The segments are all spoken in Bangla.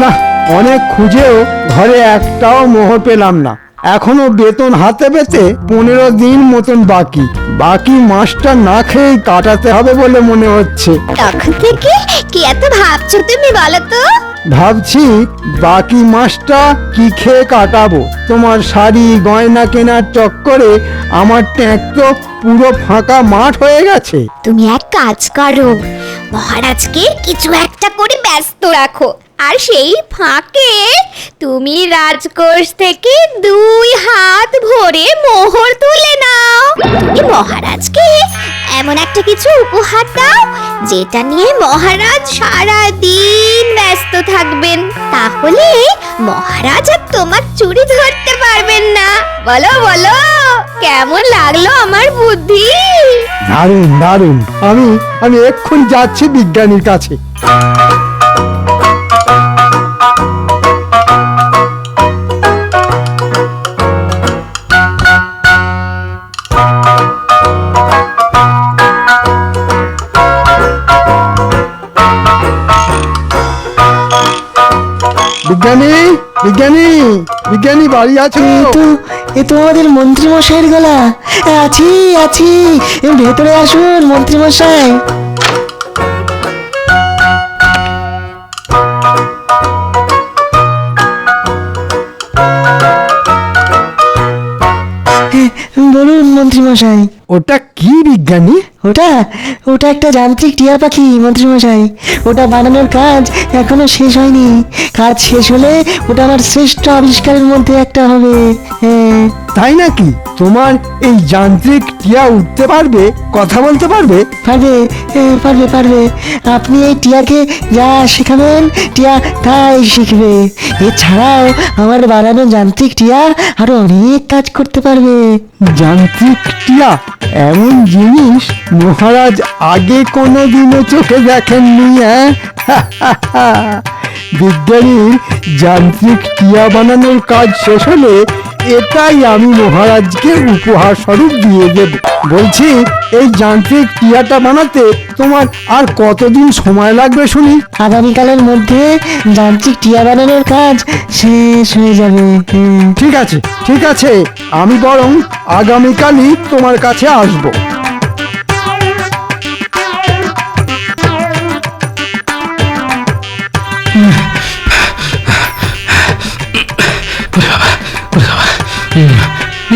না, অনেক খুঁজেও ঘরে একটাও মোহর পেলাম না। এখনো বেতন হাতে পেতে 15 দিন মতন বাকি মাসটা না খেয়ে কাটাতে হবে বলে মনে হচ্ছে। তখন থেকে কি এত ভাবছো তুমি বলো তো? ভাবছি বাকি মাসটা কি খেয়ে কাটাবো। তোমার শাড়ি গয়না কেনার চক্করে আমার ট্যাঙ্ক তো পুরো ফাঁকা মাঠ হয়ে গেছে। তুমি এক কাজ করো, মহারাজকে কিছু একটা করে ব্যস্ত রাখো, আর সেই ফাঁকে তুমি রাজকোষ থেকে 2 হাত ভরে মোহর তুলে নাও। তুমি মহারাজকে এমন একটা কিছু উপহার দাও যেটা নিয়ে মহারাজ সারা দিন ব্যস্ত থাকবেন, তাহলে মহারাজ আর তোমার চুরি ধরতে পারবেন না। বলো বলো, কেমন লাগলো আমার বুদ্ধি? দারুণ দারুণ। আমি এক্ষুনি যাচ্ছি বিজ্ঞানীর কাছে। বিজ্ঞানী বিজ্ঞানী বিজ্ঞানী বাড়ি আছো? এ তো আমাদের মন্ত্রী মশাইয়ের গলা। আছি আছি, ভেতরে আসুন মন্ত্রী মশাই। বলুন মন্ত্রী মশাই। ওটা কি বিজ্ঞানী? ওটা ওটা একটা যান্ত্রিক টিয়া পাখি মন্ত্রী মশাই। ওটা বানানোর কাজ এখনো শেষ হয়নি। কাজ শেষ হলে ওটা আমার শ্রেষ্ঠ আবিষ্কারের মধ্যে একটা হবে। হ্যাঁ। তাই নাকি? তোমার এই যান্ত্রিক টিয়া উঠতে পারবে, কথা বলতে পারবে? পারবে, পারবে পারবে। আপনি এই টিয়াকে যা শেখাবেন টিয়া তাই শিখবে। এছাড়াও আমার বানানো যান্ত্রিক টিয়া আরো অনেক কাজ করতে পারবে। যান্ত্রিক টিয়া? এমন জিনিস মহারাজ আগে কোনোদিনও চোখে দেখেননি। বিজ্ঞানীর যান্ত্রিক টিয়া বানানোর কাজ শেষ হলে এটাই আমি মহারাজকে উপহার স্বরূপ দিয়ে দেব। বলছি, এই যান্ত্রিক টিয়াটা বানাতে তোমার আর কতদিন সময় লাগবে শুনি? আগামীকালের মধ্যে যান্ত্রিক টিয়া বানানোর কাজ শেষ হয়ে যাবে। ঠিক আছে ঠিক আছে, আমি বরং আগামীকালই তোমার কাছে আসবো।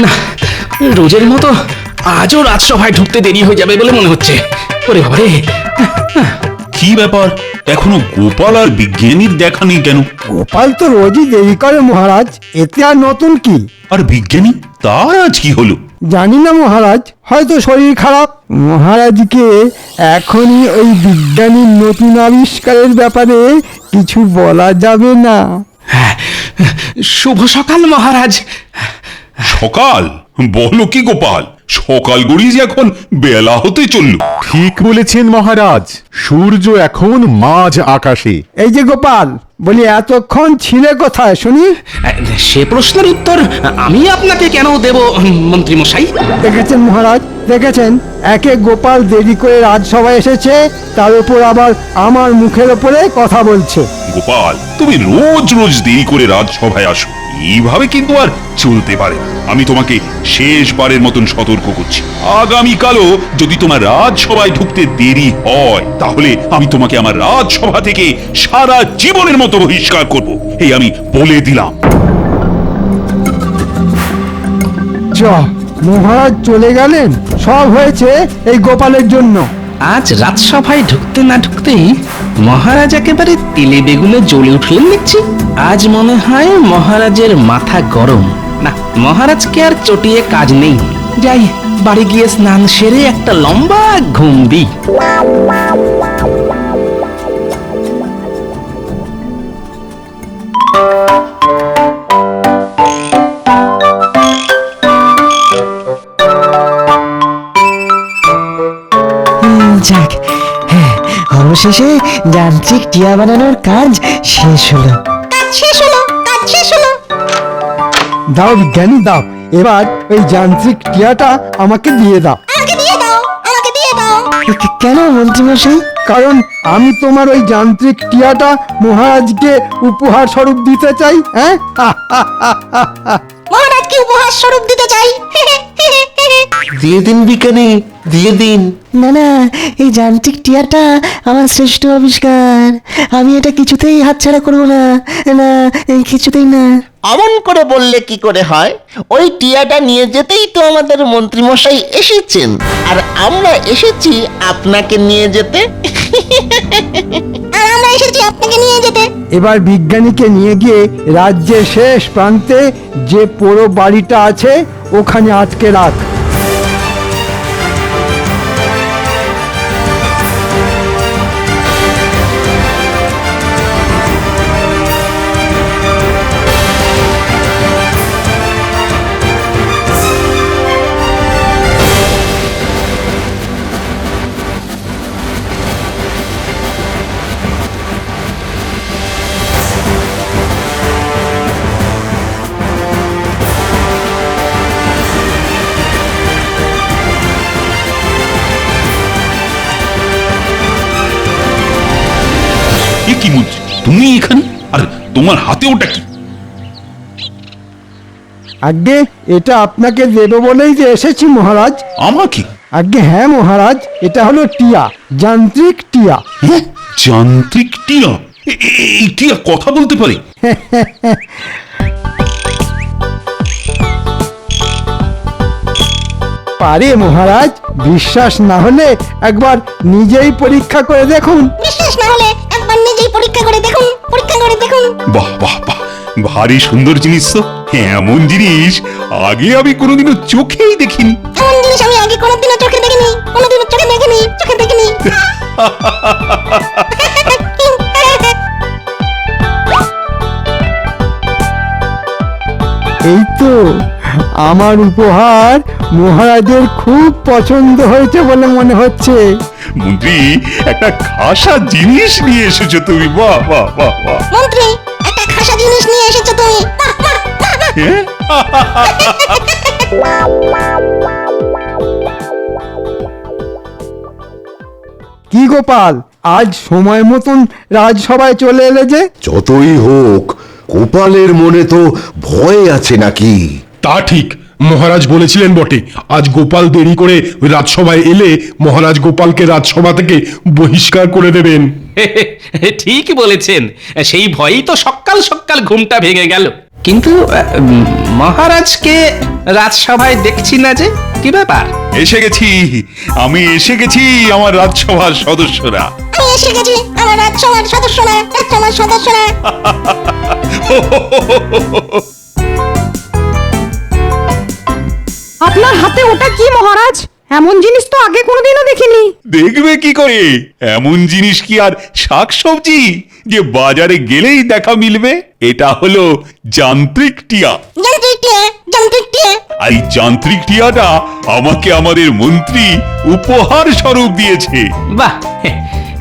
না, রোজের মতো আজও রাজসভায় ঢুকতে দেরি হয়ে যাবে বলে মনে হচ্ছে। ওরে বাবারে! কি ব্যাপার, এখনো গোপাল আর বিজ্ঞানীর দেখা নেই কেন? গোপাল তো রোজই দেরি করে মহারাজ, এতে আর নতুন কি? আর বিজ্ঞানী, তার আজ কি হলো? জানি না মহারাজ, হয়তো শরীর খারাপ। মহারাজকে এখনই ওই বিজ্ঞানীর নতুন আবিষ্কারের ব্যাপারে কিছু বলা যাবে না। শুভ সকাল মহারাজ। সকাল? বলো কি গোপাল, সকাল গড়িয়ে যে এখন বেলা হতে চলল। ঠিক বলেছেন মহারাজ, সূর্য এখন মাঝ আকাশে। এই যে গোপাল, বলি এতক্ষণ ছিলে কোথায় শুনি? সে প্রশ্নের উত্তর আমি আপনাকে কেন দেব মন্ত্রী মশাই? দেখেছেন মহারাজ, দেখেছেন, একে গোপাল দেরি করে রাজসভায় এসেছে, তার উপর আবার আমার মুখের উপরে কথা বলছে। গোপাল, তুমি রোজ রোজ দেরি করে রাজসভায় আসো, এইভাবে কিন্তু আর চলতে পারে না। আমি তোমাকে শেষবারের মতন সতর্ক করছি, আগামীকালও যদি তোমার রাজসভায় ঢুকতে দেরি হয় তাহলে আমি তোমাকে আমার রাজসভা থেকে সারা জীবনের মতো বহিষ্কার করব, এই আমি বলে দিলাম। মহারাজ চলে গেলেন, সব হয়েছে এই গোপালের জন্য। আজ রাজসভায় ঢুকতে না ঢুকতেই মহারাজ একেবারে তেলে বেগুনে জ্বলে উঠলেন দেখছি। আজ মনে হয় মহারাজের মাথা গরম। না, মহারাজকে আর চটিয়ে কাজ নেই। যাই, বাড়ি গিয়ে স্নান সেরে একটা লম্বা ঘুম দিই। যাক, হ্যাঁ, অবশেষে যান্ত্রিক টিয়া বানানোর কাজ শেষ হলো। দাও বিজ্ঞানী দাও, এবার ওই যান্ত্রিক টিয়াটা আমাকে দিয়ে দাও। কেন মন্ত্রী মশাই? কারণ আমি তোমার ওই যান্ত্রিক টিয়াটা মহারাজকে উপহার স্বরূপ দিতে চাই। হ্যাঁ, মহারাজকে উপহার স্বরূপ দিতে চাই। দিয়ে দিন বিজ্ঞানী, দিয়ে দিন। না না, এই যান্ত্রিক টিয়াটা আমার শ্রেষ্ঠ আবিষ্কার। আমি এটা কিছুতেই হাতছাড়া করবো না, না কিছুতেই না। অমন করে বললে কি করে হয়? ওই টিয়াটা নিয়ে যেতেই তো আমাদের মন্ত্রীমশাই এসেছেন, আর আমরা এসেছি আপনাকে নিয়ে যেতে। আর আমরা এসেছি আপনাকে নিয়ে যেতে। এবার বিজ্ঞানীকে নিয়ে গিয়ে রাজ্যের শেষ প্রান্তে যে পোড়ো বাড়িটা আছে ওখানে আটকে রাখ। এ কি মন্ত্রী, তুমি এখানে? আর তোমার হাতে ওটা কি? আগে এটা আপনাকে দেব বলেই যে এসেছি মহারাজ। আমাকে? আগে হ্যাঁ মহারাজ, এটা হলো টিয়া, যান্ত্রিক টিয়া। হ্যাঁ, যান্ত্রিক টিয়া? এই টিয়া কথা বলতে পারে? পারে মহারাজ, বিশ্বাস না হলে একবার নিজেই পরীক্ষা করে দেখুন। বিশ্বাস না হলে একবার নিজেই পরীক্ষা করে দেখুন, পরীক্ষা করে দেখুন। বাহ বাহ বাহ, ভারী সুন্দর জিনিস তো। এমন জিনিস আগে আমি কোনোদিনও চোখেই দেখিনি। এমন জিনিস আমি আগে কোনোদিনও চোখে দেখিনি, কোনোদিনও চোখে দেখিনি, চোখে দেখিনি। এই তো আমার উপহার মহারাজের খুব পছন্দ হয়েছে বলে মনে হচ্ছে। মন্ত্রী, একটা খাসা জিনিস নিয়ে এসেছো তুমি। বাহ বাহ বাহ বাহ। মন্ত্রী, একটা খাসা জিনিস নিয়ে এসেছো তুমি। বাহ, বাহ, বাহ, বাহ। হ্যাঁ? কি গোপাল, আজ সময় মতন রাজসভায় চলে এলে যে? যতই হোক গোপালের মনে তো ভয় আছে নাকি? তা ঠিক, মহারাজ বলেছিলেন বটে আজ গোপাল দেরি করে ওই রাজসভায় এলে মহারাজ গোপালকে রাজসভা থেকে বহিষ্কার করে দেবেন। ঠিকই বলেছেন, সেই ভয়েই তো সকাল সকাল ঘুমটা ভেঙে গেল। কিন্তু মহারাজকে রাজসভায় দেখছি না যে, কি ব্যাপার? এসে গেছি, আমি এসে গেছি আমার রাজসভার সদস্যরা। আমি এসে গেছি, আমার রাজসভার সদস্যরা, রাজসভার সদস্যরা। আপনার হাতে ওটা কি মহারাজ? এমন জিনিস তো আগে কোনোদিনও দেখিনি। দেখবে কি করে? এমন জিনিস কি আর শাকসবজি যে বাজারে গেলেই দেখা মিলবে? এটা হলো যান্ত্রিক টিয়া। যান্ত্রিক টিয়া, যান্ত্রিক টিয়া। আর এই যান্ত্রিক টিয়াটা আমাকে আমাদের মন্ত্রী উপহার স্বরূপ দিয়েছে। বাহ,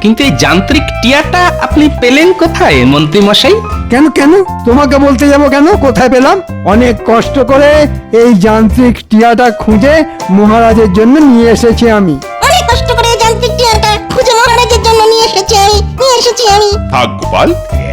কিন্তু এই যান্ত্রিক টিয়াটা আপনি পেলেন কোথায় মন্ত্রী মশাই? কেন কেন তোমাকে বলতে যাব কেন? কোথায় পেলাম? অনেক কষ্ট করে এই যান্ত্রিক টিয়াটা খুঁজে মহারাজের জন্য নিয়ে এসেছি আমি। অনেক কষ্ট করে যান্ত্রিক টিয়াটা খুঁজে মহারাজের জন্য নিয়ে এসেছি আমি, নিয়ে এসেছি আমি। থাক গোপাল,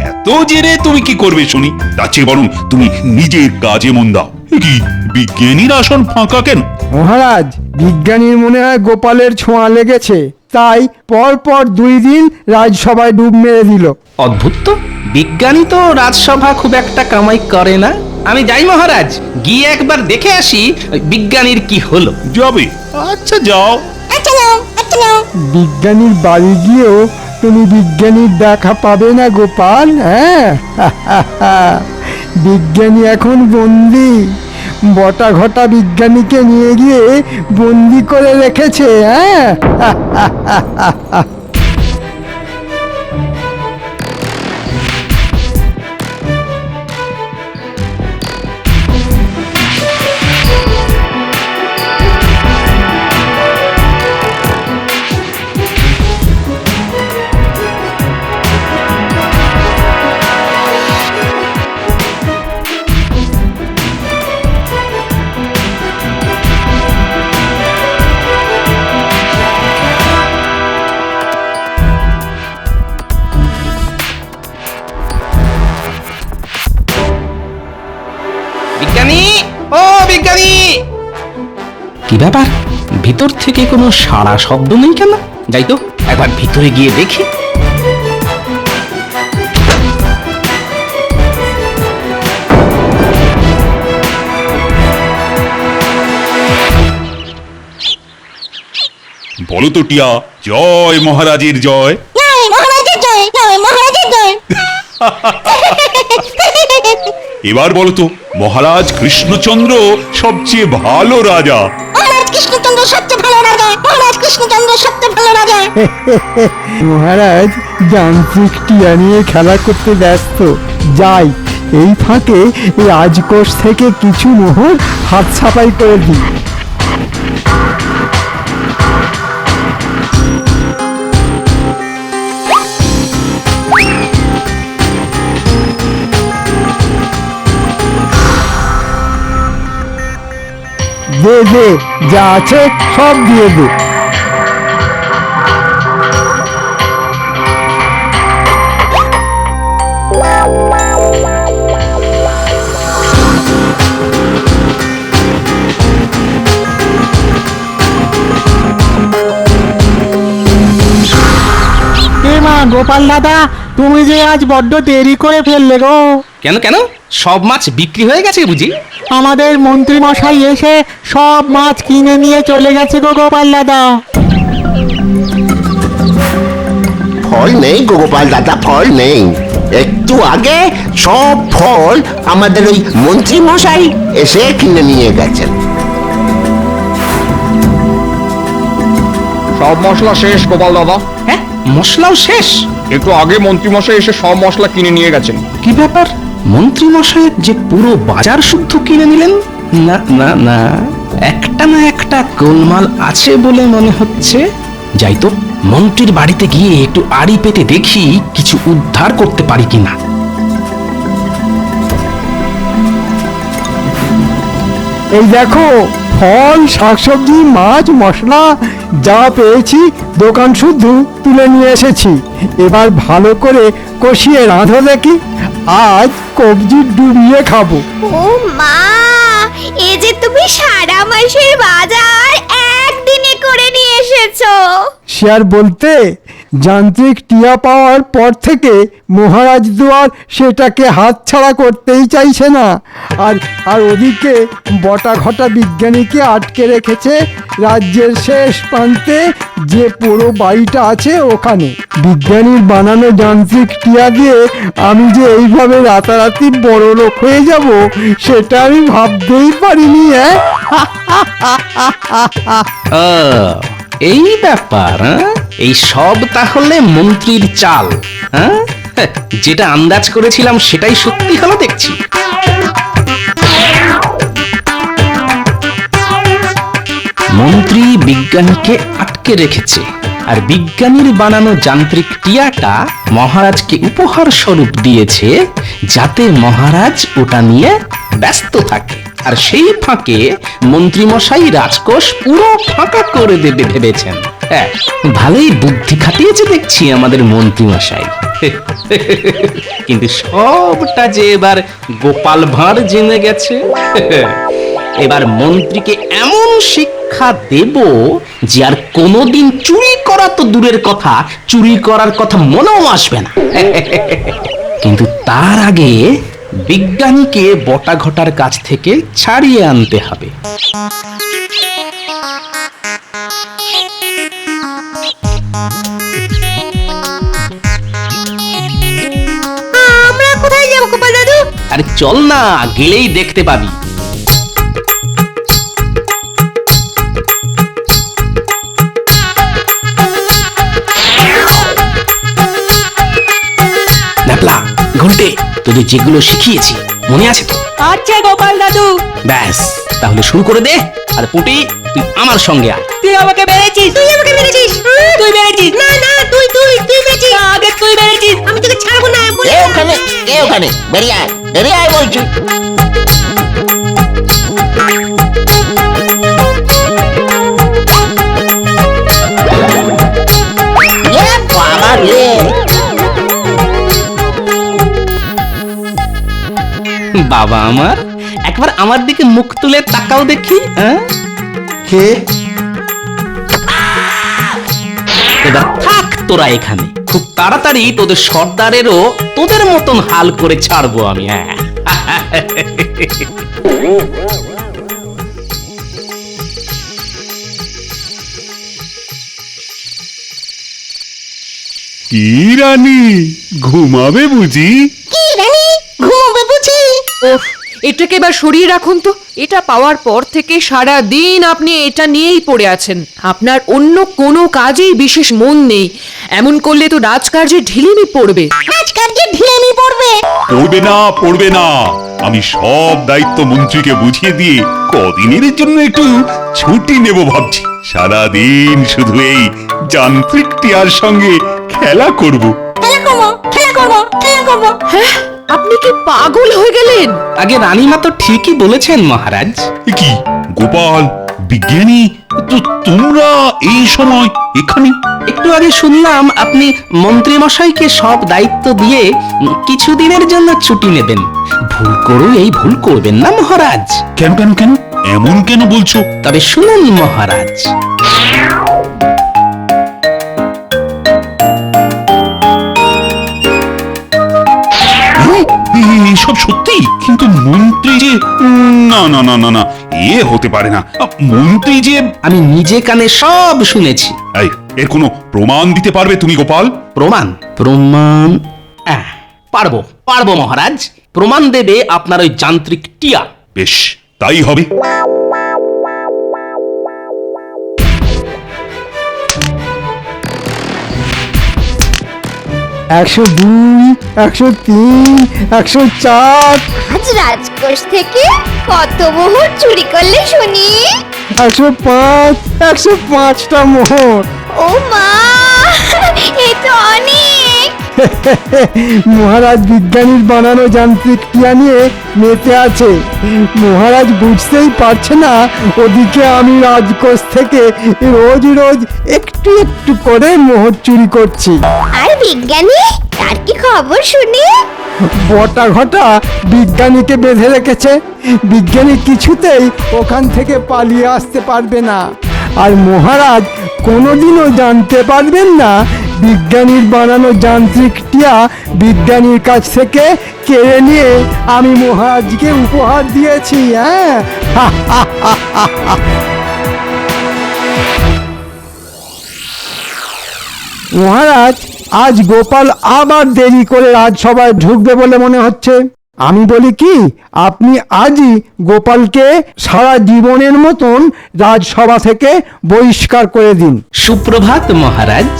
এত জেনে তুমি কি করবে শুনি? তার চেয়ে বরং তুমি নিজের কাজে মন দাও। কি বিজ্ঞানীর আসন ফাঁকা কেন? মহারাজ, বিজ্ঞানীর মনে হয় গোপালের ছোঁয়া লেগেছে, তাই পর পর 2 দিন রাজসভায় ডুব মেরে দিল। অদ্ভুত তো, বিজ্ঞানী তো রাজসভা খুব একটা কামাই করে না। আমি যাই মহারাজ, গিয়ে একবার দেখে আসি বিজ্ঞানীর কি হলো। যাবে? আচ্ছা যাও। আচ্ছা নাও, আচ্ছা নাও। বিজ্ঞানীর বাড়ি গিয়েও তুমি বিজ্ঞানীর দেখা পাবে না গোপাল। হ্যাঁ, বিজ্ঞানী এখন বন্দি। বটা ঘটা বিজ্ঞানীকে নিয়ে গিয়ে বন্দি করে রেখেছে। হ্যাঁ, কি ব্যাপার, ভিতর থেকে কোনো সাড়া শব্দ নেই কেন? যাই তো একবার ভিতরে গিয়ে দেখি। বলো তো টিয়া, জয় মহারাজের জয়। জয় মহারাজের জয়, জয় মহারাজের জয়। এবার বলো তো, মহারাজ কৃষ্ণচন্দ্র সবচেয়ে ভালো রাজা। মহারাজ কৃষ্ণচন্দ্র সবচেয়ে ভালো রাজা, মহারাজ কৃষ্ণচন্দ্র সবচেয়ে ভালো রাজা। মহারাজ যান্ত্রিক টিয়া নিয়ে খেলা করতে ব্যস্ত। যাই, এই ফাঁকে রাজকোষ থেকে কিছু মোহর হাত ছাপাই করে দিই। দে দে, যা আছে সব দিয়ে দে। মা গোপাল দাদা, তুমি যে আজ বড্ড দেরি করে ফেললে গো। কেন কেন, সব মাছ বিক্রি হয়ে গেছে বুঝি? আমাদের মন্ত্রী মশাই এসে সব মাছ কিনে নিয়ে চলে গেছে গো গোপাল দাদা। ফল নেই গোপাল দাদা, ফল নেই। একটু আগে সব ফল আমাদের ওই মন্ত্রী মশাই এসে কিনে নিয়ে গেছেন। সব মশলা শেষ গোপাল দাদা। হ্যাঁ, মশলাও শেষ? একটু আগে মন্ত্রী মশাই এসে সব মশলা কিনে নিয়ে গেছেন। কি ব্যাপার, মন্ত্রী মশাই যে পুরো বাজার শুদ্ধ কিনে নিলেন? না না না, একটা না একটা গোলমাল আছে বলে মনে হচ্ছে। যাই তো, মন্ত্রীর বাড়িতে গিয়ে একটু আড়ি পেতে দেখি কিছু উদ্ধার করতে পারি কিনা। এই দেখো, ফল, শাকসবজি, মাছ, মশলা যা পেয়েছি দোকান শুদ্ধ তুলে নিয়ে এসেছি। এবার ভালো করে কষিয়ে রাঁধো দেখি, আজ কবজি ডুবিয়ে খাবো। ও মা, এ যে তুমি সারা মাসের বাজার একদিনে করে নিয়ে এসেছো। সে আর বলতে, যান্ত্রিক টিয়া পাওয়ার পর থেকে মহারাজ দুয়ার সেটাকে হাতছাড়া করতেই চাইছে না। আর ওদিকে বটা ঘটা বিজ্ঞানীকে আটকে রেখেছে রাজ্যের শেষ প্রান্তে, যে পুরো বাড়িটা আছে ওখানে। বিজ্ঞানীর বানানো যান্ত্রিক টিয়া দিয়ে আমি যে এইভাবে রাতারাতি বড় লোক হয়ে যাব, সেটা আমি ভাবতেই পারিনি। এই ব্যাপার, এই সব তাহলে মন্ত্রীর চাল। হ্যাঁ, যেটা আন্দাজ করেছিলাম সেটাই সত্যি হলো দেখছি। মন্ত্রী বিজ্ঞানীকে আটকে রেখেছে, আর বিজ্ঞানীর বানানো যান্ত্রিক টিয়াটা মহারাজকে উপহার স্বরূপ দিয়েছে, যাতে মহারাজ ওটা নিয়ে ব্যস্ত থাকে। আর সেই ফাঁকে মন্ত্রীমশাই রাজকোষ পুরো ফাঁকা করে দেবে ভেবেছেন। হ্যাঁ, ভালোই বুদ্ধি খাটিয়েছে দেখছি আমাদের মন্ত্রীমশাই। কিন্তু সবটা যে এবার গোপাল ভাঁড় জেনে গেছে। এবার মন্ত্রীকে এমন শিক্ষা দেব যে আর কোনোদিন চুরি করা তো দূরের কথা, চুরি করার কথা মনেও আসবে না। কিন্তু তার আগে বিজ্ঞানীকে বটা ঘটার কাছ থেকে ছাড়িয়ে আনতে হবে। আমরা কোথায় যাবো গোপাল দাদু? আরে চল না, গেলেই দেখতে পাবি। ন্যাপলা, ঘুরতে, তোদের যেগুলো শিখিয়েছি মনে আছে তো? আচ্ছা গোপাল দাদু। ব্যাস, তাহলে শুরু করে দে। আর পুটি, তুই আমার সঙ্গে আয়। তুই আমাকে মেরেছিস, তুই আমাকে মেরেছিস। তুই মেরেছিস। না না, তুই মেরেছিস। আগে তুই মেরেছিস। আমি তোকে ছাড়বো না। কে ওখানে, কে ওখানে? বেরিয়ে আয়, বেরিয়ে আয় বলছি। বাবা রে, বাবা আমার, একবার আমার দিকে মুখ তুলে তাকাও দেখি। কে? এবার থাক তোরা এখানে, খুব তাড়াতাড়ি তোদের সর্দারেরও তোদের মতন হাল করে ছাড়বো আমি। হ্যাঁ, কি রানী, ঘুমাবে বুঝি? কি রানী, ঘুমোবে বুঝি? ওফ, এটাকে এবার সরিয়ে রাখুন তো। এটা পাওয়ার পর থেকে সারা দিন আপনি এটা নিয়েই পড়ে আছেন। আপনার অন্য কোনো কাজেই বিশেষ মন নেই। এমন করলে তো রাজকার্যে ঢিলেমি পড়বে। রাজকার্যে ঢিলেমি পড়বে? পড়বে না, পড়বে না। আমি সব দায়িত্ব মন্ত্রীকে বুঝিয়ে দিয়ে কদিনের জন্য একটু ছুটি নেব ভাবছি। সারাদিন শুধু এই যান্ত্রিক টিয়ার সঙ্গে খেলা করব। খেলা করবো, খেলা করবো, খেলা করবো। হ্যাঁ, আপনি কি পাগল হয়ে গেলেন? আগে রানীমা তো ঠিকই বলেছেন মহারাজ। এ কি গোপাল, বিজ্ঞানী, তো তোমরা এই সময় এখানে? একটু আগে শুনলাম আপনি মন্ত্রী মশাইকে সব দায়িত্ব দিয়ে কিছুদিনের জন্য ছুটি নেবেন। ভুল করো এই ভুল করবেন না মহারাজ। কেন কেন কেন এমন কেন বলছো? তবে শুনুন মহারাজ, এসব সত্যি? কিন্তু মন্ত্রী যে না না না না না, এ হতে পারে না। মন্ত্রী যে আমি নিজে কানে সব শুনেছি। এই, এর কোনো প্রমাণ দিতে পারবে তুমি গোপাল? প্রমাণ? প্রমাণ পারবো পারবো মহারাজ। প্রমাণ দেবে আপনার ওই যান্ত্রিক টিয়া। বেশ, তাই হবে। একশো 2, 103, 104, আজ রাজকোষ থেকে কত মোহর চুরি করলে শুনি? 105, 105টা মোহর। ও মা, এ তো অনেক। মহারাজ বিজ্ঞানীর বানানো যান্ত্রিক টিয়া নিয়ে মেতে আছে। মহারাজ বুঝতেই পারছে না ওদিকে আমি রাজকোষ থেকে রোজ রোজ একটু একটু করে মোহর চুরি করছি। আর বিজ্ঞানী, তার কি খবর শুনি? বটা ঘটা বিজ্ঞানীকে বেঁধে রেখেছে। বিজ্ঞানী কিছুতেই ওখান থেকে পালিয়ে আসতে পারবে না। আর মহারাজ কোনোদিনও জানতে পারবেন না বিজ্ঞানীর বানানো যান্ত্রিক টিয়া বিজ্ঞানীর কাছ থেকে কেড়ে নিয়ে আমি মহারাজকে উপহার দিয়েছি। হ্যাঁ, মহারাজ, আজ গোপাল আবার দেরি করে রাজসভায় ঢুকবে বলে মনে হচ্ছে। আমি বলি কি, আপনি আজই গোপালকে সারা জীবনের মতন রাজসভা থেকে বহিষ্কার করে দিন। সুপ্রভাত মহারাজ।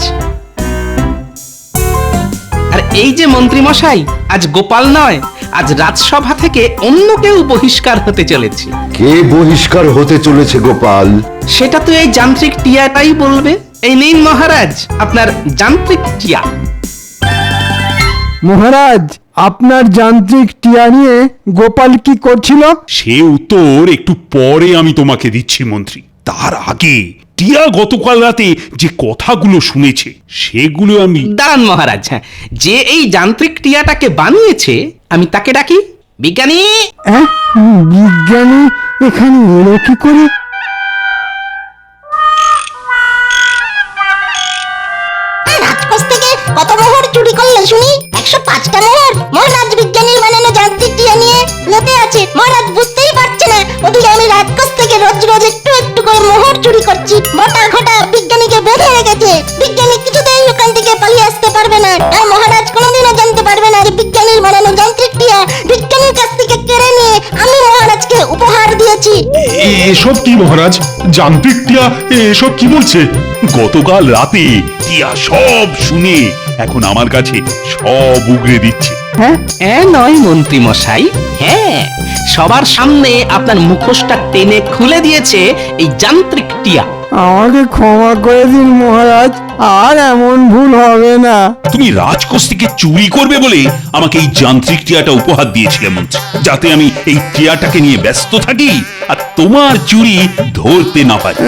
আর এই যে মন্ত্রী মশাই, আজ গোপাল নয়, আজ রাজসভা থেকে অন্য কেউ বহিষ্কার হতে চলেছে। কে বহিষ্কার হতে চলেছে গোপাল? সেটা তো এই যান্ত্রিক টিয়াটাই বলবে। এই নিন মহারাজ আপনার যান্ত্রিক টিয়া। মহারাজ, আপনার যান্ত্রিক টিয়া নিয়ে গোপাল কি করছিল? সে উত্তর একটু পরে আমি তোমাকে দিচ্ছি মন্ত্রী। তার আগে টিয়া গতকাল রাতে যে কথাগুলো শুনেছে সেগুলো আমি... দাঁড়ান মহারাজ, হ্যাঁ, যে এই যান্ত্রিক টিয়াটাকে বানিয়েছে আমি তাকে ডাকি। বিজ্ঞানী! হ্যাঁ, বিজ্ঞানী এখানে এলো কি করে? রাজকোষ থেকে কত মোহর চুরি করলে শুনি? 105টা মোহর। মহারাজ বিজ্ঞানীর বানানো যান্ত্রিক টিয়া নিয়ে মেতে আছে। মহারাজ বুঝতেই পারছে না ওদিকে আমি রাজকোষ থেকে রোজ রোজ একটু একটু করে মোহর চুরি করছি। বটা ঘটা বিজ্ঞানীকে বেঁধে রেখেছে। বিজ্ঞানী কিছুতেই ওখান থেকে পালিয়ে আসতে পারবে না। আর মহারাজ কোনোদিনও জানতে পারবে না যে বিজ্ঞানীর বানানো যান্ত্রিক টিয়া বিজ্ঞানীর কাছ থেকে কেড়ে নিয়ে আমি মহারাজকে উপহার দিয়েছি। এসব কি মহারাজ? যান্ত্রিক টিয়া এসব কি বলছে? গতকাল রাতে টিয়া সব শুনে এখন আমার কাছে সব উগরে দিচ্ছে। হ্যাঁ নয় মন্ত্রী মশাই, হ্যাঁ, সবার সামনে আপনার মুখোশটা টেনে খুলে দিয়েছে এই যান্ত্রিক টিয়া। আমাকে ক্ষমা করে দিন মহারাজ, আর এমন ভুল হবে না। তুমি রাজকোষ থেকে চুরি করবে বলে আমাকে এই যান্ত্রিক টিয়াটা উপহার দিয়েছিলে মন্ত্রী, যাতে আমি এই টিয়াটাকে নিয়ে ব্যস্ত থাকি আর তোমার চুরি ধরতে না পারি।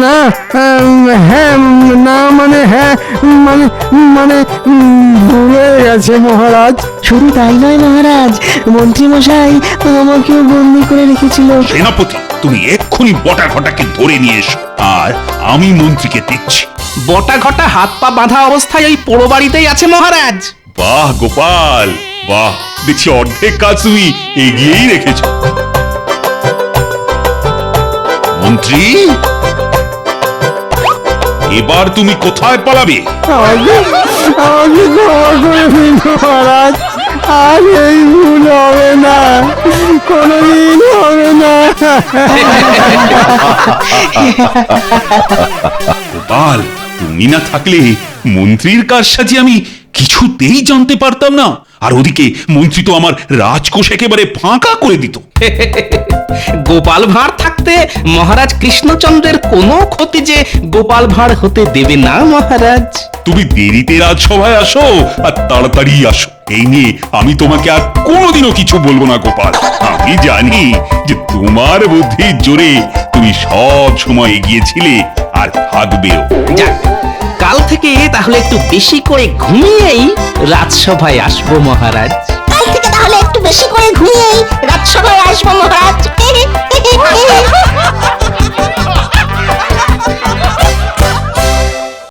না, হ্যাঁ, না মানে হ্যাঁ, মানে মানে ভুলে গেছে মহারাজ। শুধু তাই নয় মহারাজ, মন্ত্রী মশাই আমাকেও বন্দি করে রেখেছিল। সেনাপতি, তুমি এক্ষুনি বটা ঘটাকে ধরে নিয়ে এসো আর আমি মন্ত্রীকে দেখছি। বটা ঘটা হাত পা বাঁধা অবস্থায় ওই পোড়ো বাড়িতেই আছে মহারাজ। বাহ গোপাল বাহ, দেখছি অর্ধেক কাজ তুমি এগিয়েই রেখেছ। মন্ত্রী, এবার তুমি কোথায় পালাবে? আমাকে ক্ষমা করে দিন মহারাজ, আর এই ভুল হবে না, কোনোদিন হবে না। গোপাল, তুমি না থাকলে মন্ত্রীর কারসাজি আমি কিছুতেই জানতে পারতাম না। আর ওদিকে মন্ত্রী তো আমার রাজকোষ একেবারে ফাঁকা করে দিত। গোপাল ভাঁড় থাকতে মহারাজ কৃষ্ণচন্দ্রের কোনো ক্ষতি যে গোপাল ভাঁড় হতে দেবে না মহারাজ। তুমি দেরিতে রাজসভায় আসো আর তাড়াতাড়ি আসো, এই নিয়ে আমি তোমাকে আর কোনোদিনও কিছু বলবো না গোপাল। আমি জানি যে তোমার বুদ্ধির জোরে তুমি সব সময় এগিয়েছিলে আর থাকবেও। যাক, কাল থেকে তাহলে একটু বেশি করে ঘুমিয়েই রাজসভায় আসবো মহারাজ। কাল থেকে তাহলে একটু বেশি করে ঘুমিয়েই রাজসভায় আসবো মহারাজ।